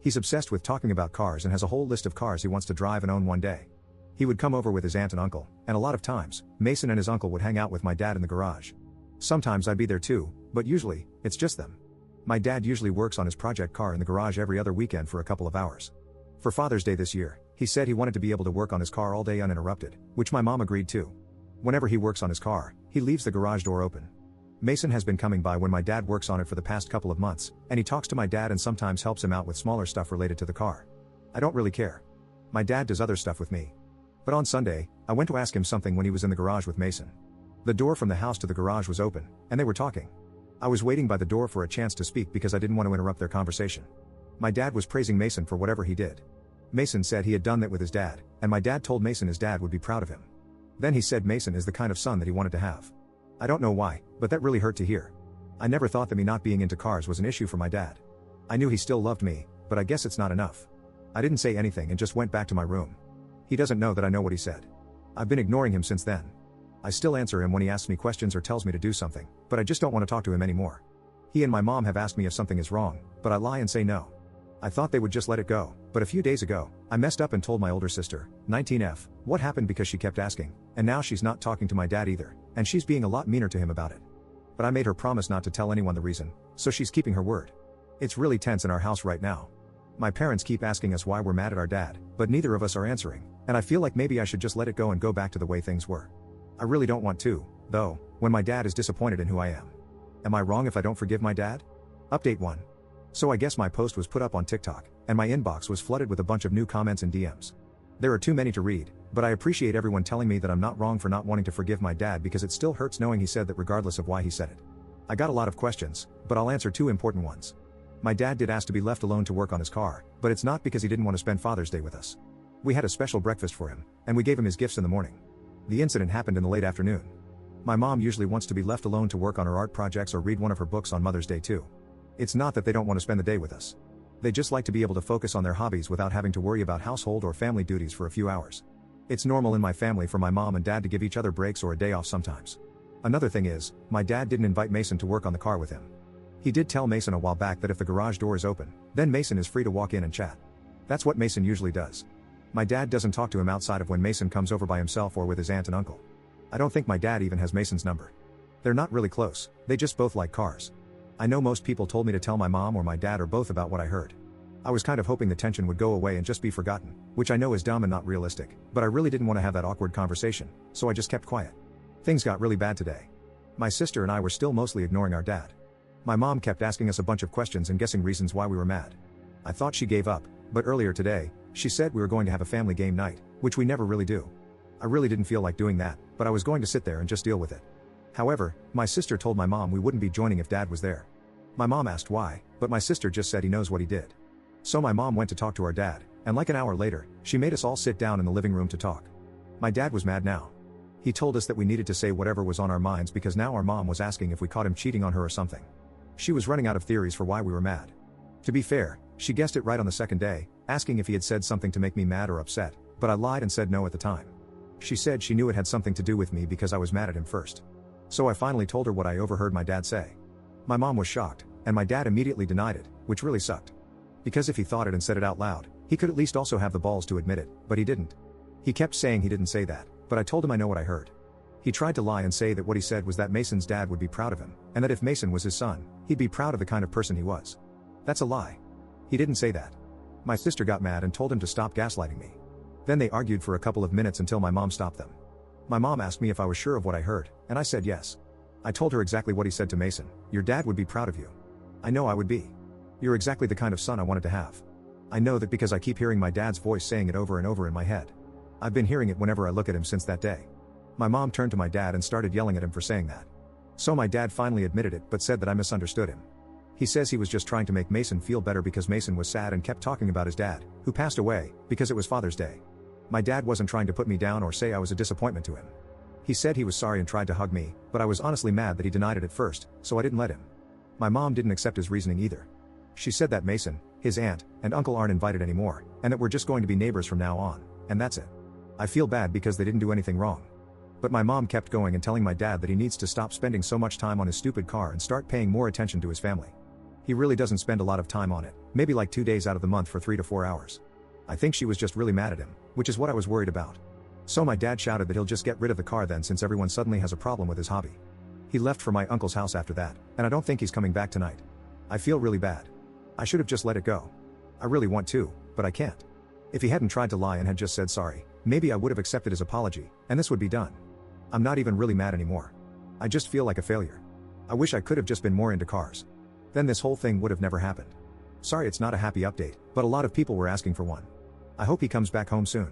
He's obsessed with talking about cars and has a whole list of cars he wants to drive and own one day. He would come over with his aunt and uncle, and a lot of times, Mason and his uncle would hang out with my dad in the garage. Sometimes I'd be there too, but usually, it's just them. My dad usually works on his project car in the garage every other weekend for a couple of hours. For Father's Day this year, he said he wanted to be able to work on his car all day uninterrupted, which my mom agreed to. Whenever he works on his car, he leaves the garage door open. Mason has been coming by when my dad works on it for the past couple of months, and he talks to my dad and sometimes helps him out with smaller stuff related to the car. I don't really care. My dad does other stuff with me. But on Sunday, I went to ask him something when he was in the garage with Mason. The door from the house to the garage was open, and they were talking. I was waiting by the door for a chance to speak because I didn't want to interrupt their conversation. My dad was praising Mason for whatever he did. Mason said he had done that with his dad, and my dad told Mason his dad would be proud of him. Then he said Mason is the kind of son that he wanted to have. I don't know why, but that really hurt to hear. I never thought that me not being into cars was an issue for my dad. I knew he still loved me, but I guess it's not enough. I didn't say anything and just went back to my room. He doesn't know that I know what he said. I've been ignoring him since then. I still answer him when he asks me questions or tells me to do something, but I just don't want to talk to him anymore. He and my mom have asked me if something is wrong, but I lie and say no. I thought they would just let it go, but a few days ago, I messed up and told my older sister, 19F, what happened because she kept asking, and now she's not talking to my dad either, and she's being a lot meaner to him about it. But I made her promise not to tell anyone the reason, so she's keeping her word. It's really tense in our house right now. My parents keep asking us why we're mad at our dad, but neither of us are answering, and I feel like maybe I should just let it go and go back to the way things were. I really don't want to, though, when my dad is disappointed in who I am. Am I wrong if I don't forgive my dad? Update 1. So I guess my post was put up on TikTok, and my inbox was flooded with a bunch of new comments and DMs. There are too many to read, but I appreciate everyone telling me that I'm not wrong for not wanting to forgive my dad because it still hurts knowing he said that regardless of why he said it. I got a lot of questions, but I'll answer 2 important ones. My dad did ask to be left alone to work on his car, but it's not because he didn't want to spend Father's Day with us. We had a special breakfast for him, and we gave him his gifts in the morning. The incident happened in the late afternoon. My mom usually wants to be left alone to work on her art projects or read one of her books on Mother's Day too. It's not that they don't want to spend the day with us. They just like to be able to focus on their hobbies without having to worry about household or family duties for a few hours. It's normal in my family for my mom and dad to give each other breaks or a day off sometimes. Another thing is, my dad didn't invite Mason to work on the car with him. He did tell Mason a while back that if the garage door is open, then Mason is free to walk in and chat. That's what Mason usually does. My dad doesn't talk to him outside of when Mason comes over by himself or with his aunt and uncle. I don't think my dad even has Mason's number. They're not really close, they just both like cars. I know most people told me to tell my mom or my dad or both about what I heard. I was kind of hoping the tension would go away and just be forgotten, which I know is dumb and not realistic, but I really didn't want to have that awkward conversation, so I just kept quiet. Things got really bad today. My sister and I were still mostly ignoring our dad. My mom kept asking us a bunch of questions and guessing reasons why we were mad. I thought she gave up, but earlier today, she said we were going to have a family game night, which we never really do. I really didn't feel like doing that, but I was going to sit there and just deal with it. However, my sister told my mom we wouldn't be joining if dad was there. My mom asked why, but my sister just said he knows what he did. So my mom went to talk to our dad, and like an hour later, she made us all sit down in the living room to talk. My dad was mad now. He told us that we needed to say whatever was on our minds because now our mom was asking if we caught him cheating on her or something. She was running out of theories for why we were mad. To be fair, she guessed it right on the second day, asking if he had said something to make me mad or upset, but I lied and said no at the time. She said she knew it had something to do with me because I was mad at him first. So I finally told her what I overheard my dad say. My mom was shocked, and my dad immediately denied it, which really sucked. Because if he thought it and said it out loud, he could at least also have the balls to admit it, but he didn't. He kept saying he didn't say that, but I told him I know what I heard. He tried to lie and say that what he said was that Mason's dad would be proud of him, and that if Mason was his son, he'd be proud of the kind of person he was. That's a lie. He didn't say that. My sister got mad and told him to stop gaslighting me. Then they argued for a couple of minutes until my mom stopped them. My mom asked me if I was sure of what I heard, and I said yes. I told her exactly what he said to Mason. Your dad would be proud of you. I know I would be. You're exactly the kind of son I wanted to have. I know that because I keep hearing my dad's voice saying it over and over in my head. I've been hearing it whenever I look at him since that day. My mom turned to my dad and started yelling at him for saying that. So my dad finally admitted it but said that I misunderstood him. He says he was just trying to make Mason feel better because Mason was sad and kept talking about his dad, who passed away, because it was Father's Day. My dad wasn't trying to put me down or say I was a disappointment to him. He said he was sorry and tried to hug me, but I was honestly mad that he denied it at first, so I didn't let him. My mom didn't accept his reasoning either. She said that Mason, his aunt, and uncle aren't invited anymore, and that we're just going to be neighbors from now on, and that's it. I feel bad because they didn't do anything wrong. But my mom kept going and telling my dad that he needs to stop spending so much time on his stupid car and start paying more attention to his family. He really doesn't spend a lot of time on it, maybe like 2 days out of the month for 3 to 4 hours. I think she was just really mad at him, which is what I was worried about. So my dad shouted that he'll just get rid of the car then since everyone suddenly has a problem with his hobby. He left for my uncle's house after that, and I don't think he's coming back tonight. I feel really bad. I should have just let it go. I really want to, but I can't. If he hadn't tried to lie and had just said sorry, maybe I would have accepted his apology, and this would be done. I'm not even really mad anymore. I just feel like a failure. I wish I could have just been more into cars. Then this whole thing would have never happened. Sorry it's not a happy update, but a lot of people were asking for one. I hope he comes back home soon.